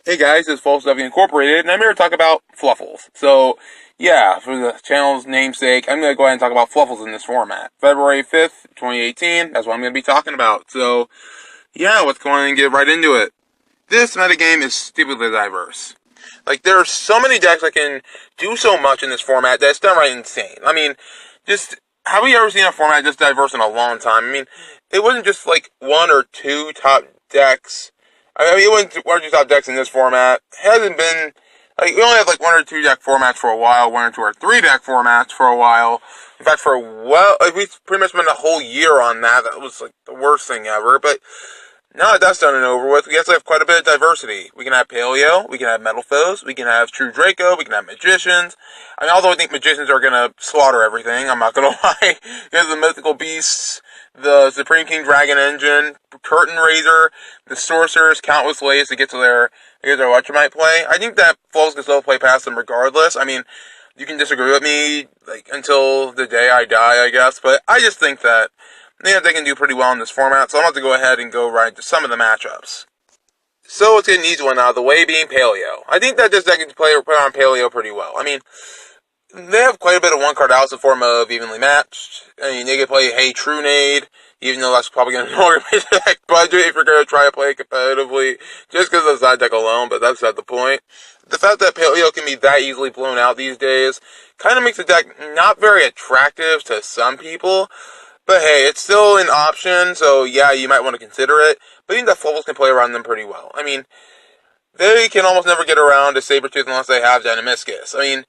Hey guys, it's Fluffals Incorporated, and I'm here to talk about Fluffals. So, yeah, for the channel's namesake, I'm going to go ahead and talk about Fluffals in this format. February 5th, 2018, that's what I'm going to be talking about. So, yeah, let's go on and get right into it. This metagame is stupidly diverse. Like, there are so many decks that can do so much in this format that it's downright insane. I mean, just, have we ever seen a format this diverse in a long time? I mean, it wasn't just like one or two top decks. I mean, it wasn't one or two top decks in this format. It hasn't been, like, we only have like one or two deck formats for a while, one or two or three deck formats for a while. In fact, for a while, like, we've pretty much spent a whole year on that. That was like the worst thing ever, but now that that's done and over with, we actually have quite a bit of diversity. We can have Paleo, we can have Metal Foes, we can have True Draco, we can have Magicians. I mean, although I think Magicians are going to slaughter everything, I'm not going to lie. There's the Mythical Beasts, the Supreme King Dragon Engine, Curtain Raiser, the Sorcerers, countless ways to get to their Electromite play. I think that Fluffals can still play past them regardless. I mean, you can disagree with me, like, until the day I die, I guess, but I just think that they can do pretty well in this format, so I'm about to go ahead and go right into some of the matchups. So let's get an easy one out of the way, being Paleo. I think that this deck can play on Paleo pretty well. I mean, they have quite a bit of one-card outs in the form of Evenly Matched. I mean, they can play Hey True Nade, even though that's probably going to no longer be the deck budget if you're going to try to play it competitively, just because of the side deck alone, but that's not the point. The fact that Paleo can be that easily blown out these days kind of makes the deck not very attractive to some people. But hey, it's still an option, so yeah, you might want to consider it. But I think that Fluffals can play around them pretty well. I mean, they can almost never get around a Sabertooth unless they have Dynamiscus. I mean,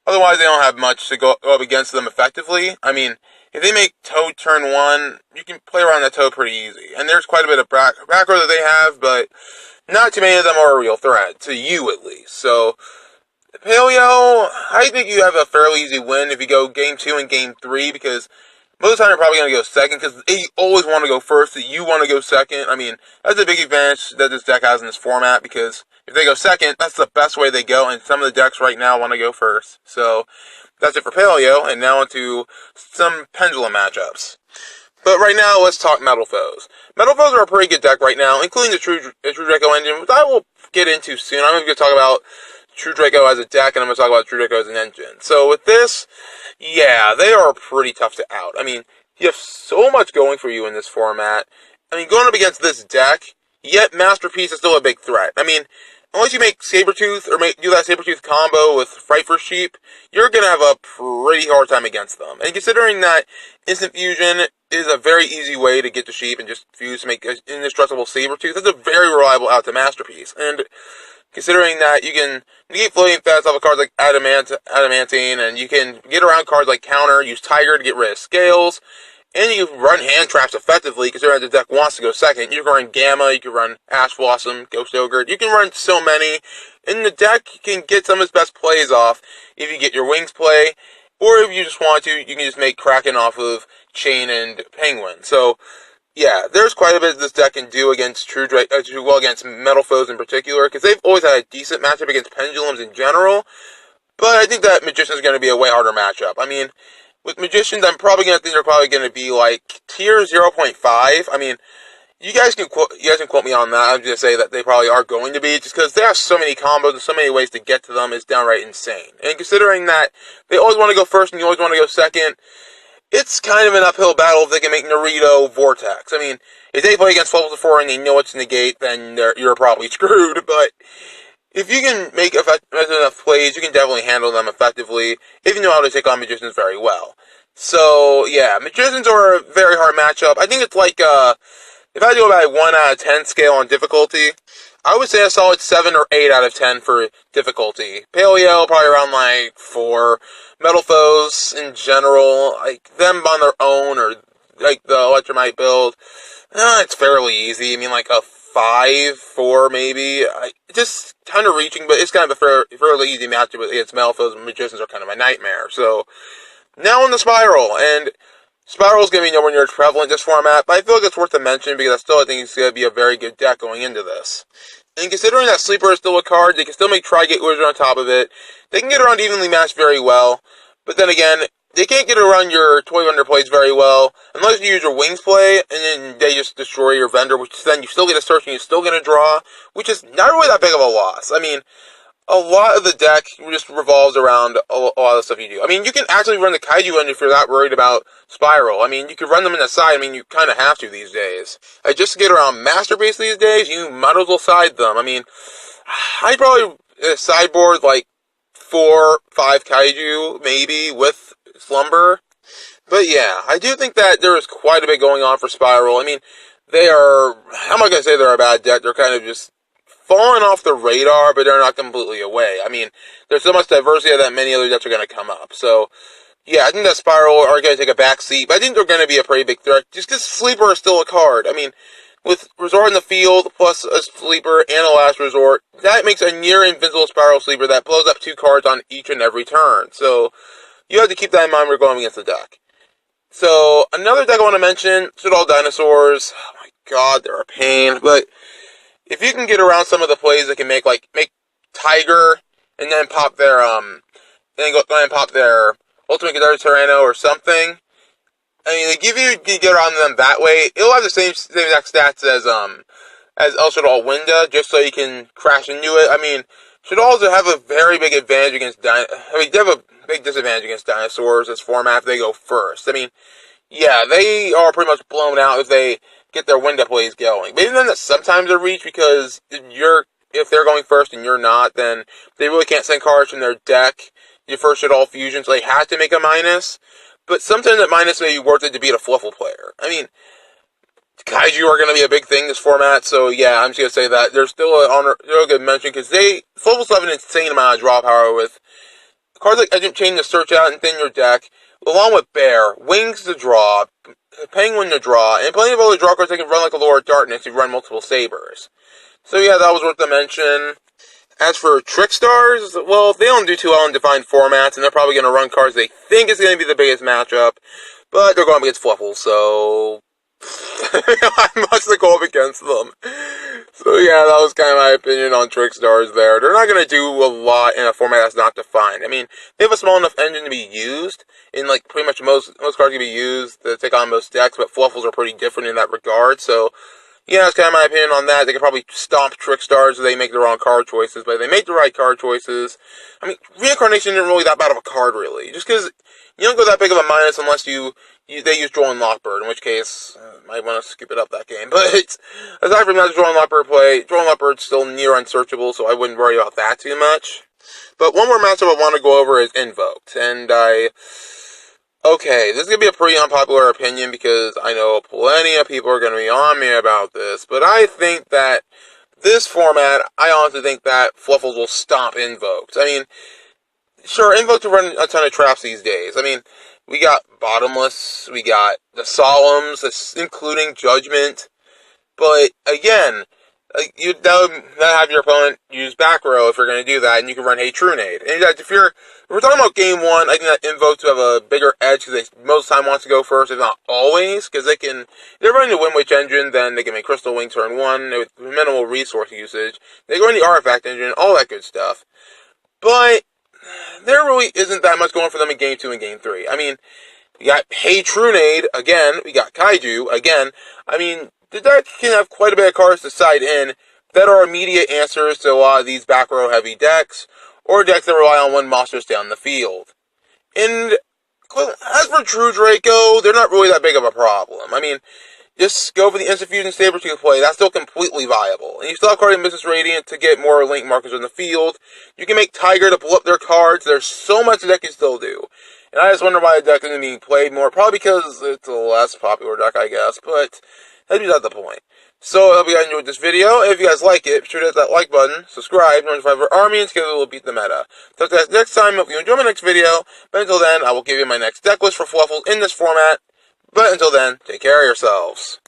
otherwise they don't have much to go up against them effectively. I mean, if they make Toad turn one, you can play around that Toad pretty easy. And there's quite a bit of back row that they have, but not too many of them are a real threat, to you at least. So, Paleo, I think you have a fairly easy win if you go game 2 and game 3, because most of the time you're probably going to go second, because you always want to go first, that you want to go second. I mean, that's a big advantage that this deck has in this format, because if they go second, that's the best way they go, and some of the decks right now want to go first. So, that's it for Paleo, and now into some Pendulum matchups. But right now, let's talk Metal Foes. Metal Foes are a pretty good deck right now, including the True Draco engine, which I will get into soon. I'm going to talk about True Draco as a deck, and I'm going to talk about True Draco as an engine. So with this, yeah, they are pretty tough to out. I mean, you have so much going for you in this format. I mean, going up against this deck, yet Masterpiece is still a big threat. I mean, unless you make Sabertooth, or do that Sabertooth combo with Fright for Sheep, you're going to have a pretty hard time against them. And considering that Instant Fusion is a very easy way to get to Sheep and just fuse to make an indestructible Sabertooth, that's a very reliable out to Masterpiece. And considering that you can negate floating fast off of cards like Adamantine, and you can get around cards like Counter, use Tiger to get rid of Scales, and you can run hand traps effectively, considering the deck wants to go second. You can run Gamma, you can run Ash Blossom, Ghost Ogre, you can run so many, and the deck can get some of its best plays off if you get your Wings play, or if you just want to, you can just make Kraken off of Chain and Penguin. So, yeah, there's quite a bit this deck can do against against Metal Foes in particular, because they've always had a decent matchup against Pendulums in general, but I think that Magician's going to be a way harder matchup. I mean, with Magicians, I'm probably going to think they're probably going to be like tier 0.5. I mean, you guys can quote me on that. I'm just going to say that they probably are going to be, just because they have so many combos and so many ways to get to them, it's downright insane. And considering that they always want to go first and you always want to go second, it's kind of an uphill battle if they can make Naruto Vortex. I mean, if they play against Fluffals before and they know it's negate, then you're probably screwed. But if you can make enough plays, you can definitely handle them effectively if you know how to take on Magicians very well. So, yeah, Magicians are a very hard matchup. I think it's like, if I had to go by a 1 out of 10 scale on difficulty, I would say a solid 7 or 8 out of 10 for difficulty. Paleo, probably around like 4. Metal Foes, in general, like, them on their own, or, like, the Electromite build, it's fairly easy. I mean, like, a 5, 4, maybe. Just kind of reaching, but it's kind of a fairly easy matchup against Metal Foes, and Magicians are kind of a nightmare. So, now on the Spiral, and Spiral's going to be nowhere near as prevalent in this format, but I feel like it's worth a mention, because I think it's going to be a very good deck going into this. And considering that Sleeper is still a card, they can still make Tri-Gate Wizard on top of it. They can get around Evenly Matched very well. But then again, they can't get around your toy vendor plays very well, unless you use your wings play, and then they just destroy your vendor, which then you still get a search and you still get a draw, which is not really that big of a loss. I mean, a lot of the deck just revolves around a lot of the stuff you do. I mean, you can actually run the Kaiju end if you're not worried about Spiral. I mean, you can run them in the side. I mean, you kind of have to these days. Just to get around Master Base these days, you might as well side them. I mean, I'd probably sideboard like 4, 5 Kaiju, maybe, with Slumber. But yeah, I do think that there is quite a bit going on for Spiral. I mean, they are, I'm not going to say they're a bad deck, they're kind of just falling off the radar, but they're not completely away. I mean, there's so much diversity that many other decks are going to come up. So, yeah, I think that Spiral are going to take a back seat, but I think they're going to be a pretty big threat, just because Sleeper is still a card. I mean, with Resort in the field, plus a Sleeper and a Last Resort, that makes a near-invincible Spiral Sleeper that blows up 2 cards on each and every turn. So, you have to keep that in mind when you're going against the deck. So, another deck I want to mention, all Dinosaurs. Oh my god, they're a pain. But, if you can get around some of the plays that can make Tiger, and then pop their, Ultimate Guitar Tyranno or something. I mean, they give you get around them that way. It'll have the same exact stats as El Shaddoll Winda, just so you can crash into it. I mean, Shaddoll's have a very big advantage against they have a big disadvantage against Dinosaurs this format if they go first. I mean, yeah, they are pretty much blown out if they get their Winda plays going. But even then, that's sometimes a reach, because if they're going first and you're not, then they really can't send cards from their deck. Your first Shaddoll fusion, so they have to make a minus. But sometimes that minus may be worth it to beat a Fluffal player. I mean, Kaiju are going to be a big thing this format, so yeah, I'm just going to say that. There's still a good mention, because Fluffals have an insane amount of draw power with cards like Agent Chain to search out and thin your deck, along with Bear, Wings to draw, Penguin to draw, and plenty of other draw cards that can run like a Lord of Darkness if you run multiple Sabers. So yeah, that was worth the mention. As for Trickstars, well, they don't do too well in defined formats, and they're probably going to run cards they think is going to be the biggest matchup, but they're going up against Fluffals, so I must go up against them. So yeah, that was kind of my opinion on Trickstars there. They're not going to do a lot in a format that's not defined. I mean, they have a small enough engine to be used, in like pretty much most cards can be used to take on most decks, but Fluffals are pretty different in that regard, so yeah, that's kind of my opinion on that. They could probably stomp Trickstars if they make the wrong card choices, but if they make the right card choices, I mean, Reincarnation isn't really that bad of a card, really. Just because you don't go that big of a minus unless they use Droll and Lockbird, in which case, might want to skip it up that game. But aside from that Droll and Lockbird play, Droll and Lockbird's still near unsearchable, so I wouldn't worry about that too much. But one more matchup I want to go over is Invoked, and okay, this is going to be a pretty unpopular opinion, because I know plenty of people are going to be on me about this, but I think that this format, I honestly think that Fluffals will stomp Invoked. I mean, sure, Invoked run a ton of traps these days. I mean, we got Bottomless, we got the Solemns, including Judgment, but again, that would have your opponent use back row if you're going to do that, and you can run Hey Trunade. And if we're talking about game 1, I think that Invoke to have a bigger edge, because they most of the time want to go first, if not always, because if they're running the Windwitch engine, then they can make Crystal Wing turn 1 with minimal resource usage. They go in the Artifact engine, all that good stuff. But there really isn't that much going for them in game 2 and game 3. I mean, we got Hey Trunade, again, we got Kaiju, again. I mean, the deck can have quite a bit of cards to side in that are immediate answers to a lot of these back row heavy decks, or decks that rely on one monster to stay on the field. And as for True Draco, they're not really that big of a problem. I mean, just go for the Instant Fusion Sabertooth play, that's still completely viable. And you still have Guardian Business Radiant to get more link markers in the field. You can make Tiger to blow up their cards, there's so much the deck can still do. And I just wonder why the deck isn't being played more, probably because it's a less popular deck, I guess, but that'd be not the point. So, I hope you guys enjoyed this video. If you guys like it, be sure to hit that like button, subscribe, notify our army, and together we'll beat the meta. So, until next time, if you enjoy my next video, but until then, I will give you my next deck list for Fluffals in this format. But until then, take care of yourselves.